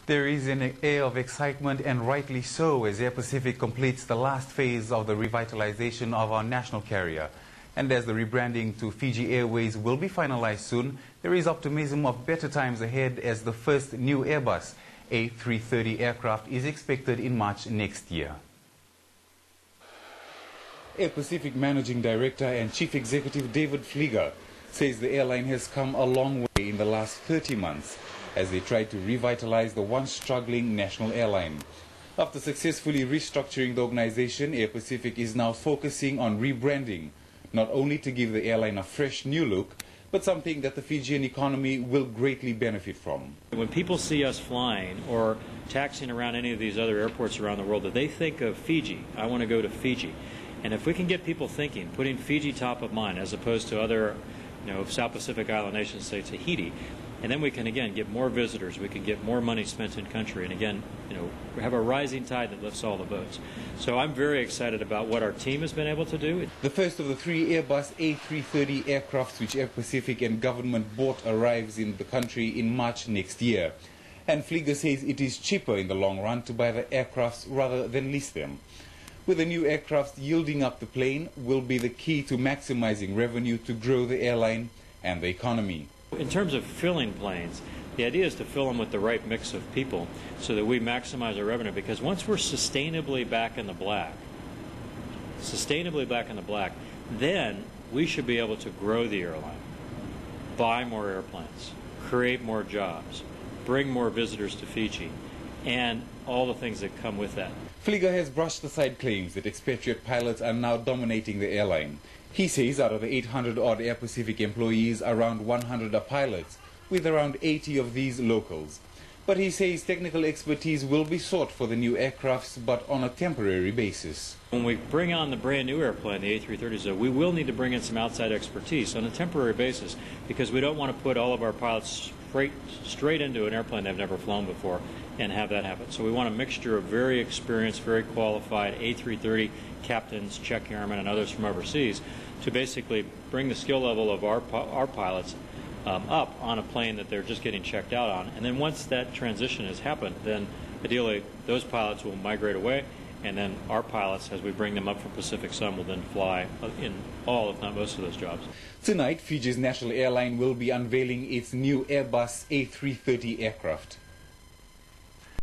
There is an air of excitement, and rightly so, as Air Pacific completes the last phase of the revitalization of our national carrier. And as the rebranding to Fiji Airways will be finalized soon, there is optimism of better times ahead as the first new Airbus A330 aircraft is expected in March next year. Air Pacific Managing Director and Chief Executive David Flieger says the airline has come a long way in the last 30 months as they try to revitalize the once struggling national airline. After successfully restructuring the organization, Air Pacific is now focusing on rebranding, not only to give the airline a fresh new look, but something that the Fijian economy will greatly benefit from. When people see us flying or taxiing around any of these other airports around the world, that they think of Fiji. I want to go to Fiji. And if we can get people thinking, putting Fiji top of mind as opposed to other South Pacific island nations, say Tahiti, and then we can again get more visitors, we can get more money spent in country, and again, we have a rising tide that lifts all the boats. So I'm very excited about what our team has been able to do. The first of the 3 Airbus A330 aircrafts which Air Pacific and government bought arrives in the country in March next year. And Flieger says it is cheaper in the long run to buy the aircrafts rather than lease them. With the new aircraft yielding up the plane will be the key to maximizing revenue to grow the airline and the economy. In terms of filling planes, the idea is to fill them with the right mix of people so that we maximize our revenue, because once we're sustainably back in the black, then we should be able to grow the airline, buy more airplanes, create more jobs, bring more visitors to Fiji, and all the things that come with that. Flieger has brushed aside claims that expatriate pilots are now dominating the airline. He says out of the 800-odd Air Pacific employees, around 100 are pilots, with around 80 of these locals. But he says technical expertise will be sought for the new aircrafts, but on a temporary basis. When we bring on the brand new airplane, the A330s, though, we will need to bring in some outside expertise on a temporary basis, because we don't want to put all of our pilots straight into an airplane they've never flown before and have that happen. So we want a mixture of very experienced, very qualified A330 captains, check airmen, and others from overseas to basically bring the skill level of our pilots up on a plane that they're just getting checked out on. And then once that transition has happened, then ideally those pilots will migrate away, and then our pilots, as we bring them up from Pacific Sun, will then fly in all, if not most, of those jobs. Tonight, Fiji's national airline will be unveiling its new Airbus A330 aircraft.